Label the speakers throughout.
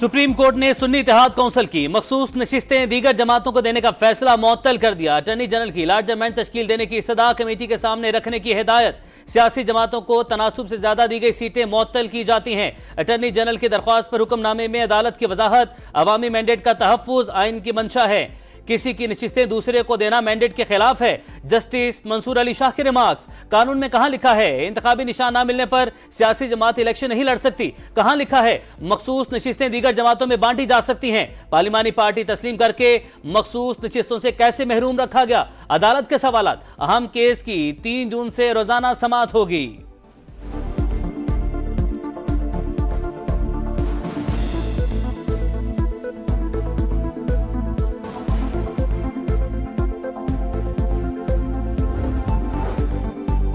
Speaker 1: Supreme court ने सुन्नी इत्तेहाद council की मखसूस नशिस्तें दीगर जमातों को देने का फैसला मुअत्तल कर दिया। अटॉर्नी जनरल की लार्जर बेंच तश्कील देने की इस्तदा कमेटी के सामने रखने की हिदायत। सियासी जमातों को तनासुब से ज्यादा दी गई सीटें मुअत्तल की जाती हैं। अटॉर्नी जनरल की दरख्वास्त पर हुक्मनामे में अदालत की वजाहत, अवामी मैंडेट का तहफ्फुज आइन की मंशा है। किसी की नशिस्तें दूसरे को देना मैंडेट के खिलाफ है। जस्टिस मंसूर अली शाह के रिमार्क्स। कानून में कहां लिखा है इंतखाबी निशान ना मिलने पर सियासी जमात इलेक्शन नहीं लड़ सकती? कहां लिखा है मखसूस नशिस्तें दीगर जमातों में बांटी जा सकती हैं? पार्लिमानी पार्टी तस्लीम करके मखसूस नशिस्तों से कैसे महरूम रखा गया? अदालत के सवालात। अहम केस की 3 जून से रोजाना समाअत होगी।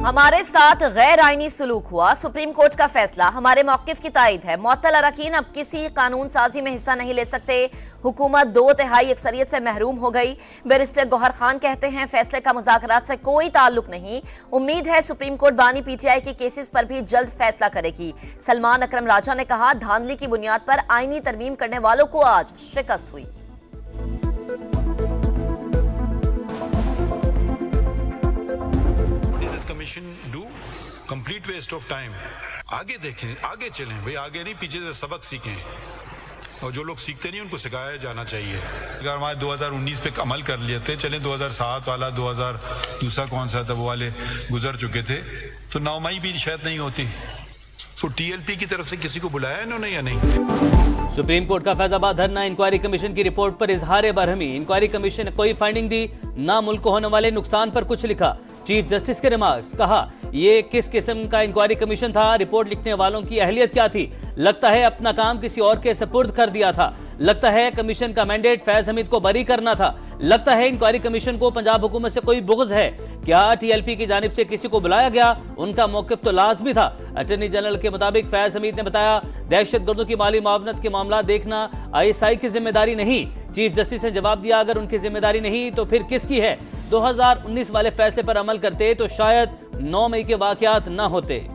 Speaker 2: हमारे साथ गैर आईनी सलूक हुआ, सुप्रीम कोर्ट का फैसला हमारे मौकिफ की तायद है। मुअत्तल अरकान अब किसी कानून साजी में हिस्सा नहीं ले सकते। हुकूमत 2/3 अक्सरियत से महरूम हो गई। बैरिस्टर गौहर खान कहते हैं फैसले का मुज़ाकरात से कोई ताल्लुक नहीं। उम्मीद है सुप्रीम कोर्ट बानी PTI के केसेस पर भी जल्द फैसला करेगी। सलमान अकरम राजा ने कहा धांधली की बुनियाद पर आईनी तरमीम करने वालों को आज शिकस्त हुई।
Speaker 3: Do complete waste of time. आगे देखें, आगे चलें भाई, आगे नहीं पीछे से सबक सीखें। और जो लोग सीखते नहीं उनको सिखाया जाना चाहिए। अगर हमारे 2019 पे अमल कर लिए थे, चलें 2007 वाला, 2000 दूसरा कौन सा था वो वाले गुजर चुके थे, तो 9 मई भी शायद नहीं होती। तो TLP की तरफ से किसी को बुलाया इन्होंने या नहीं?
Speaker 1: सुप्रीम कोर्ट का फैजाबाद धरना। इंक्वायरी कमीशन की रिपोर्ट पर इजहार बरहमी। इंक्वायरी कमीशन ने कोई फाइंडिंग दी ना मुल्क को होने वाले नुकसान पर कुछ लिखा। चीफ जस्टिस के रिमार्क्स। कहा यह किस किस्म का इंक्वायरी कमीशन था? रिपोर्ट लिखने वालों की अहलियत क्या थी? लगता है अपना काम किसी और के सपुर्द कर दिया था। लगता है कमीशन का मैंडेट फैज हमीद को बरी करना था। लगता है इंक्वायरी कमीशन को पंजाब हुकूमत से कोई बुग़्ज़ है। क्या TLP की जानिब से किसी को बुलाया गया? उनका मौक़िफ़ तो लाज़मी था। अटॉर्नी जनरल के मुताबिक फैज हमीद ने बताया दहशतगर्दों की माली मुआवनत के मामला देखना ISI की जिम्मेदारी नहीं। चीफ जस्टिस ने जवाब दिया अगर उनकी जिम्मेदारी नहीं तो फिर किसकी है? 2019 वाले फैसले पर अमल करते तो शायद 9 मई के वाकयात न होते।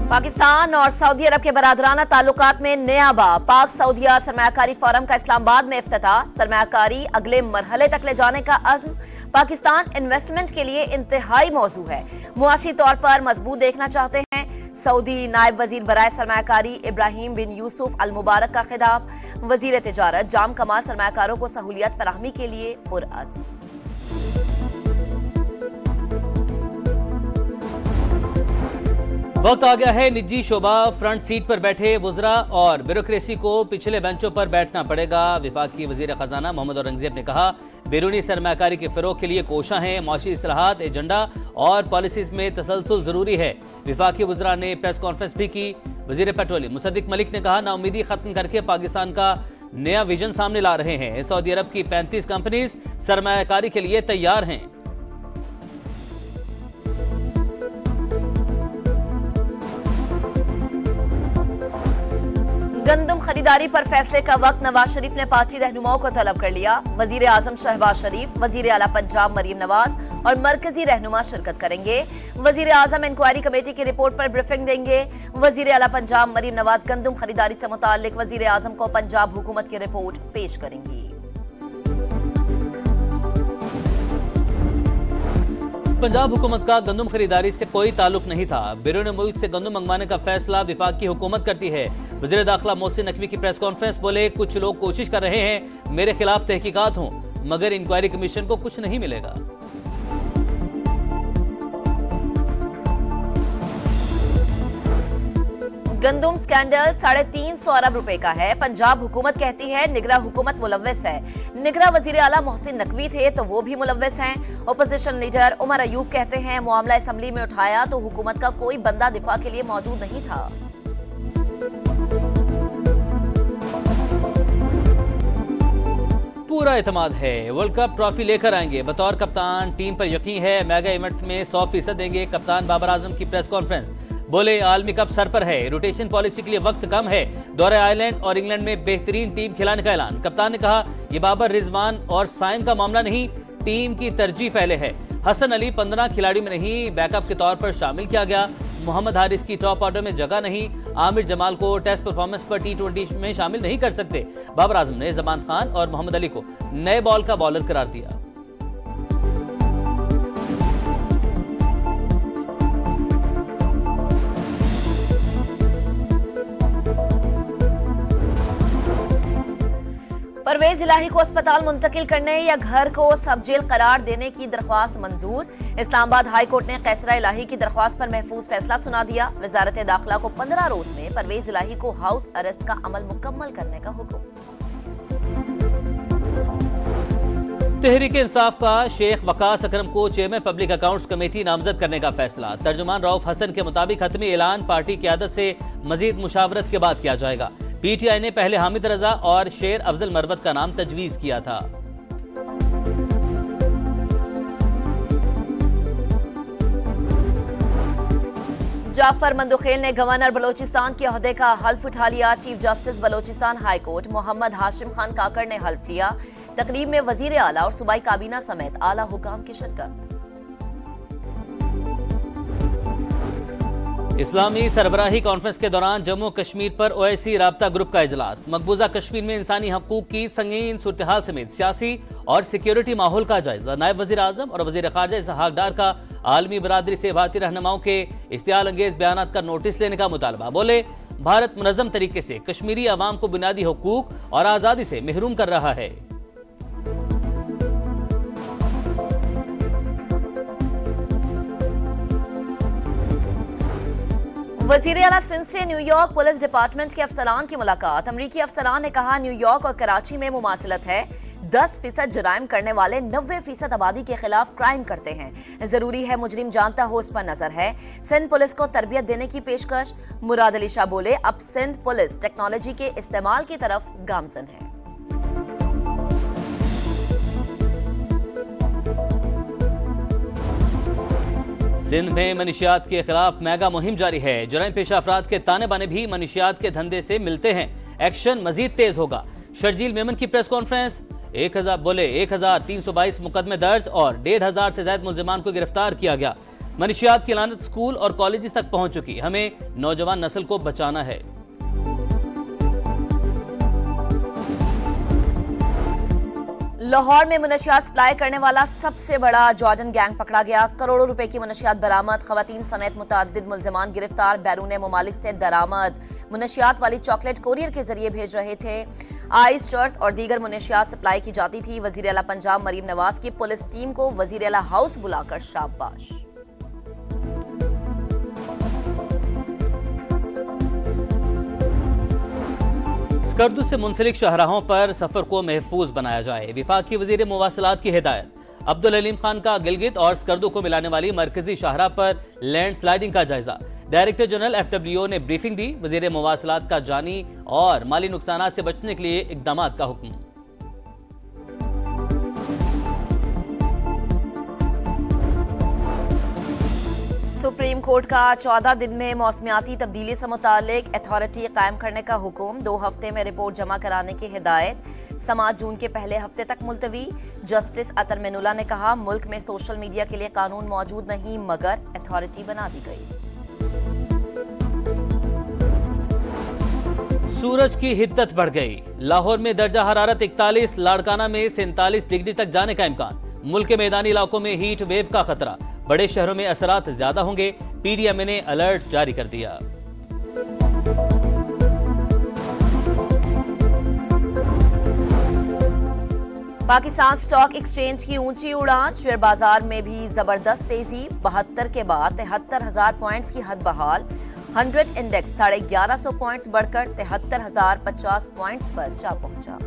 Speaker 2: पाकिस्तान और सऊदी अरब के बरादराना ताल्लुकात में नया बाब। पाक सऊदिया सरमायाकारी फोरम का इस्लामाबाद में इफ्तिताह। सरमायाकारी अगले मरहले तक ले जाने का अज़्म। पाकिस्तान इन्वेस्टमेंट के लिए इंतहाई मौजू है। मुआशी तौर पर मजबूत देखना चाहते हैं। सऊदी नायब वजीर बराए सरमायाकारी इब्राहिम बिन यूसुफ अल मुबारक का खिताब। वजीर तिजारत जाम कमाल सरमायाकारों को सहूलियत फराहमी के लिए पुरअज़्म।
Speaker 1: वक्त आ गया है निजी शोबा फ्रंट सीट पर बैठे वुज़रा और ब्यूरोक्रेसी को पिछले बेंचों पर बैठना पड़ेगा। विफाकी वजीर खजाना मोहम्मद औरंगजेब ने कहा बैरूनी सरमायाकारी के फ़रोग के लिए कोशां हैं। मौशी इस्लाहात एजेंडा और पॉलिसीज में तसलसल जरूरी है। विफाकी वुज़रा ने प्रेस कॉन्फ्रेंस भी की। वजीर पेट्रोलियम मुसद्दिक मलिक ने कहा नाउमीदी खत्म करके पाकिस्तान का नया विजन सामने ला रहे हैं। सऊदी अरब की 35 कंपनीज सरमायाकारी के लिए तैयार हैं।
Speaker 2: गंदम खरीदारी पर फैसले का वक्त नवाज शरीफ ने पार्टी रहनुमाओं को तलब कर लिया। वजीर आजम शहबाज शरीफ, वजीर आला पंजाब मरीम नवाज और मरकजी रहनुमा शिरकत करेंगे। वजीर आजम इंक्वायरी कमेटी की रिपोर्ट पर ब्रीफिंग देंगे। वजीर आला पंजाब मरीम नवाज गंदम खरीदारी से मुताल्लिक वजीर आजम को पंजाब हुकूमत की रिपोर्ट पेश करेंगी।
Speaker 1: पंजाब हुकूमत का गंदम खरीदारी से कोई ताल्लुक नहीं था। बैरून मुल्क से गंदम मंगवाने का फैसला विफाक की हुकूमत करती है। वज़ीर दाखिला मोहसिन नकवी की प्रेस कॉन्फ्रेंस बोले कुछ लोग कोशिश कर रहे हैं मेरे खिलाफ तहकीकात हों, मगर इंक्वायरी कमीशन को कुछ नहीं मिलेगा।
Speaker 2: गंदम स्कैंडल 350 अरब रुपए का है। पंजाब हुकूमत कहती है निगरा हुकूमत मुलव्वस है। निगरा वजीर आला मोहसिन नकवी थे तो वो भी मुलव्वस हैं। ओपोजिशन लीडर उमर अयूब कहते हैं मामला असम्बली में उठाया तो हुकूमत का कोई बंदा दिफा के लिए मौजूद नहीं था।
Speaker 1: पूरा एतमाद है वर्ल्ड कप ट्रॉफी लेकर आएंगे। बतौर कप्तान टीम पर यकीन है। मेगा इवेंट में 100% देंगे। कप्तान बाबर आजम की प्रेस कॉन्फ्रेंस। बोले आलमी कप सर पर है, रोटेशन पॉलिसी के लिए वक्त कम है, दौरे आयरलैंड और इंग्लैंड में बेहतरीन टीम खिलाने का ऐलान। कप्तान ने कहा ये बाबर, रिजवान और साइम का मामला नहीं, टीम की तरजीह पहले है। हसन अली 15 खिलाड़ी में नहीं, बैकअप के तौर पर शामिल किया गया। मोहम्मद हारिस की टॉप ऑर्डर में जगह नहीं। आमिर जमाल को टेस्ट परफॉर्मेंस पर T20 में शामिल नहीं कर सकते। बाबर आजम ने जमान खान और मोहम्मद अली को नए बॉल का बॉलर करार दिया।
Speaker 2: परवेज इलाही को अस्पताल मुंतकिल करने या घर को सब जेल करार देने की दरख्वास्त मंजूर। इस्लामाबाद हाई कोर्ट ने कैसरा इलाही की दरख्वास्त पर महफूज फैसला सुना दिया। वजारत दाखिला को 15 रोज में परवेज इलाही को हाउस अरेस्ट का अमल मुकम्मल करने का हुक्म।
Speaker 1: तहरीक इंसाफ का शेख वकास अकरम को चेयरमैन पब्लिक अकाउंट्स कमेटी नामजद करने का फैसला। तर्जुमान रऊफ हसन के मुताबिक हतमी ऐलान पार्टी क़यादत से मजीद मुशावरत के बाद किया जाएगा। पीटीआई ने पहले हामिद रजा और शेर अफजल मरवत का नाम तजवीज किया था।
Speaker 2: जाफर मंदुखेल ने गवर्नर बलोचिस्तान के ओहदे का हल्फ उठा लिया। Chief justice Balochistan high court Mohammad Hashim Khan Kakar ने हल्फ लिया। तकरीब में वजीर आला और सूबाई काबीना समेत आला हुकाम की शिरकत।
Speaker 1: इस्लामी सरबराही कॉन्फ्रेंस के दौरान जम्मू कश्मीर पर ओवैसी राब्ता ग्रुप का इजलास। मकबूजा कश्मीर में इंसानी हकूक की संगीन सूरत हाल समेत सियासी और सिक्योरिटी माहौल का जायजा। नायब वजीर आजम और वजीर खारजा इसहाक डार का आलमी बरादरी से भारतीय रहनुमाओं के इश्तियाल अंगेज बयानात का नोटिस लेने का मुतालबा। बोले भारत मुनज़्ज़म तरीके से कश्मीरी अवाम को बुनियादी हकूक और आज़ादी से महरूम कर रहा है।
Speaker 2: वजीर आला सिंध से न्यूयॉर्क पुलिस डिपार्टमेंट के अफसरान की मुलाकात। अमरीकी अफसरान ने कहा न्यूयॉर्क और कराची में मुमासिलत है। 10% जुराइम करने वाले 90% आबादी के खिलाफ क्राइम करते हैं। जरूरी है मुजरिम जानता हो उस पर नजर है। सिंध पुलिस को तरबियत देने की पेशकश। मुराद अली शाह बोले अब सिंध पुलिस टेक्नोलॉजी के इस्तेमाल की तरफ गामजन है।
Speaker 1: सिंध में मनशियात के खिलाफ मेगा मुहिम जारी है। जुराइम पेशा अफराद के ताने बाने भी मनशियात के धंधे से मिलते हैं। एक्शन मजीद तेज होगा। शर्जील मेमन की प्रेस कॉन्फ्रेंस। 1322 मुकदमे दर्ज और 1500 से ज्यादा मुल्जिमान को गिरफ्तार किया गया। मनशियात की लानत स्कूल और कॉलेज तक पहुंच चुकी। हमें नौजवान नस्ल को बचाना है।
Speaker 2: लाहौर में मुनशियात सप्लाई करने वाला सबसे बड़ा जॉर्डन गैंग पकड़ा गया। करोड़ों रुपए की मुनशियात बरामद। खवातीन समेत मुतअद्दिद मुल्जिमान गिरफ्तार। बैरून मुमालिक से दरामद। मुनशियात वाली चॉकलेट कोरियर के जरिए भेज रहे थे। आइस चर्च और दीगर मुनशियात सप्लाई की जाती थी। वजीर आला पंजाब मरीम नवाज की पुलिस टीम को वजीर आला हाउस बुलाकर शाबाश।
Speaker 1: स्कर्दू से मुंसलिक शाहराहों पर सफर को महफूज बनाया जाए। विफाकी वजीर मुवासलात की हिदायत। अब्दुल हलीम खान का गिलगित और स्कर्दू को मिलाने वाली मरकजी शाहराह पर लैंड स्लाइडिंग का जायजा। डायरेक्टर जनरल FWO ने ब्रीफिंग दी। वजीर मुवासलात का जानी और माली नुकसान से बचने के लिए इकदाम का हुक्म।
Speaker 2: सुप्रीम कोर्ट का 14 दिन में मौसमियाती तब्दीली से मुतालिक अथॉरिटी कायम करने का हुक्म। 2 हफ्ते में रिपोर्ट जमा कराने की हिदायत। समाअत जून के पहले हफ्ते तक मुलतवी। जस्टिस अतर मेनुल्लाह ने कहा मुल्क में सोशल मीडिया के लिए कानून मौजूद नहीं मगर अथॉरिटी बना दी गई।
Speaker 1: सूरज की हिद्दत बढ़ गई। लाहौर में दर्जा हरारत 41, लाड़काना में 47 डिग्री तक जाने का इम्कान। मुल्क के मैदानी इलाकों में हीट वेव का खतरा। बड़े शहरों में असरात ज्यादा होंगे। PDMA ने अलर्ट जारी कर दिया।
Speaker 2: पाकिस्तान स्टॉक एक्सचेंज की ऊंची उड़ान। शेयर बाजार में भी जबरदस्त तेजी। 72 के बाद 73,000 पॉइंट्स की हद बहाल। 100 इंडेक्स 1150 पॉइंट्स बढ़कर 73,050 पॉइंट्स पर जा पहुंचा।